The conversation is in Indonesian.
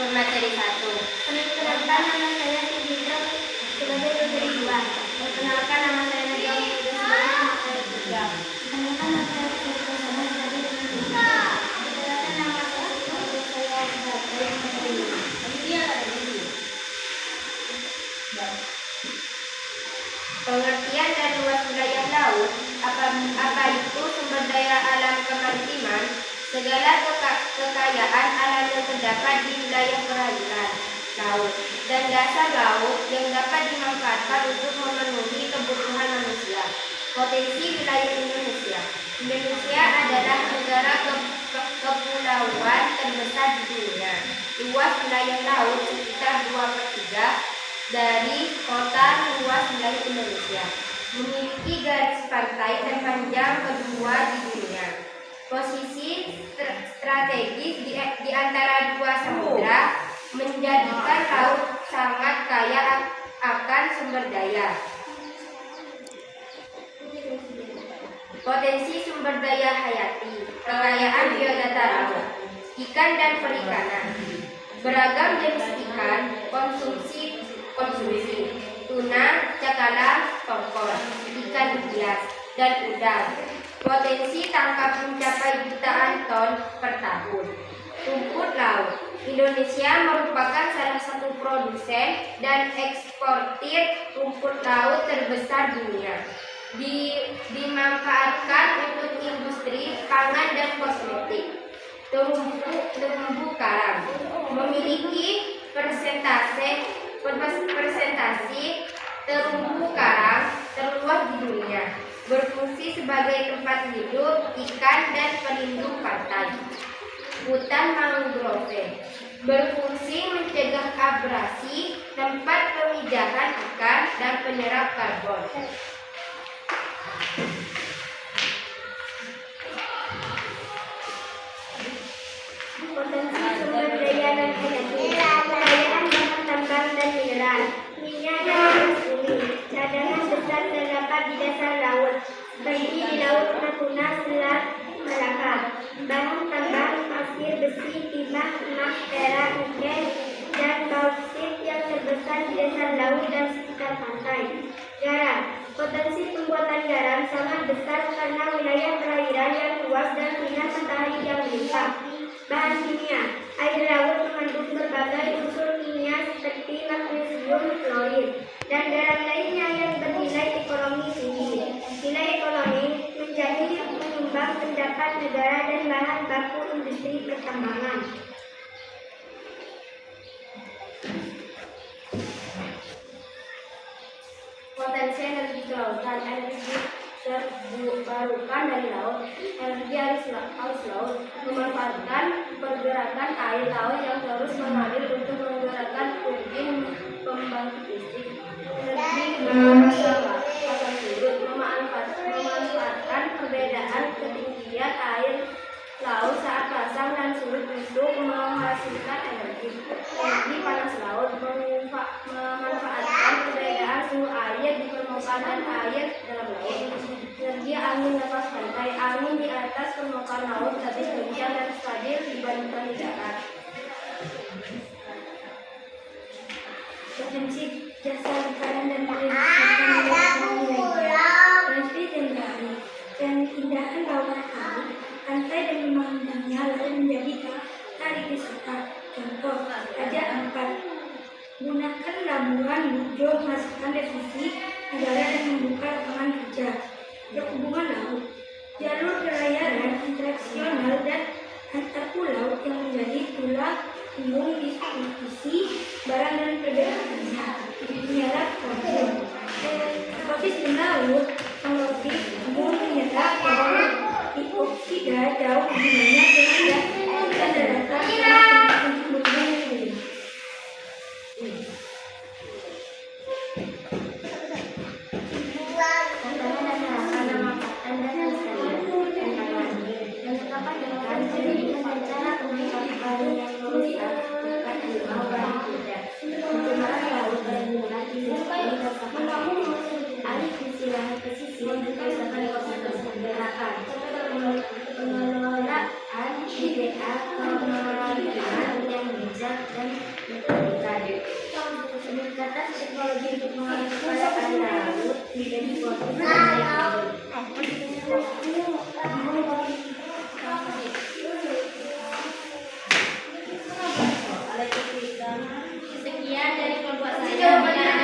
Materi 1. Perkenalkan, nama saya Siditra sebagai materi 2. Perkenalkan, nama saya Nadia Muda sebagai materi 3. Perkenalkan, nama saya Siditra sebagai materi 3. Perkenalkan, nama saya sebagai materi 5. Pengertian dan luas wilayah laut. Apa itu sumber daya alam kemaritiman? Segala kekayaan alam yang terdapat di wilayah perairan laut dan dasar laut yang dapat dimanfaatkan untuk memenuhi kebutuhan manusia. Potensi wilayah Indonesia. Indonesia adalah negara kepulauan terbesar di dunia. Luas wilayah laut sekitar 2/3 dari total luas wilayah Indonesia. Memiliki garis pantai terpanjang kedua di dunia. Posisi strategis di antara dua samudra menjadikan laut sangat kaya akan sumber daya. Potensi sumber daya hayati, kekayaan biodata laut, ikan dan perikanan. Beragam jenis ikan konsumsi, tuna, cakalang, tongkol, ikan hias, dan udang. Potensi tangkap mencapai jutaan ton per tahun. Rumput laut. Indonesia merupakan salah satu produsen dan eksportir rumput laut terbesar dunia. Dimanfaatkan untuk industri pangan dan kosmetik. Terumbu karang memiliki persentase terumbu karang terluas di dunia. Berfungsi sebagai tempat hidup ikan dan pelindung pantai. Hutan mangrove berfungsi mencegah abrasi, tempat pemijahan ikan dan penyerap karbon. Potensi sumber daya dan hayati. Kekayaan bahan tambang dan mineral. Minyak dan gas bumi. Cadangan besar terdapat di dasar laut, seperti di Laut Natuna, Selat Malaka. Bahan tambang pasir, besi, timah, emas, perak, nikel, dan bauksit yang terbesar di dasar laut dan sekitar pantai. Garam. Potensi pembuatan garam sangat besar karena wilayah perairan yang luas dan sinar matahari yang melimpah. Bahan kimia. Air laut mengandung berbagai unsur kimia seperti magnesium, klorid, dan garam lainnya yang bernilai ekonomi tinggi. Nilai ekonomi menjadi menyumbang pendapat negara dan bahan baku industri pertambangan. Potensi energi kelautan. Energi terbarukan dari laut. Energi arus laut memanfaatkan pergerakan air laut yang terus mengalir untuk menggerakkan turbin pembangkit listrik. Energi pasang surut memanfaatkan perbedaan ketinggian air laut saat pasang dan surut untuk menghasilkan energi. Energi panas laut memanfaatkan perbedaan suhu air di permukaan dan air dalam laut. Energi angin lepas pantai. Angin di atas permukaan laut lebih kencang dan stabil dibandingkan di darat. Potensi jasa makanan dan pariwisata Transpi Tenggara dan keindahan bawah laut, pantai dan memandangnya lalu menjadi tarik wisata. Contoh, Raja Ampat. Gunakan labuan Bujo, masukkan revisi negara dan membuka lapangan kerja. Perhubungan laut, jalur pelayaran internasional dan antar pulau yang menjadi tulang punggung distribusi barang dan perdagangannya. Menyerap karbon. Ekosistem laut, mengerti umum menyerap karbon dioksida jauh lebih banyak sehingga ikan daratan sangat mencemurkan diri. Pengelolaan Sekian dari kelompok saya.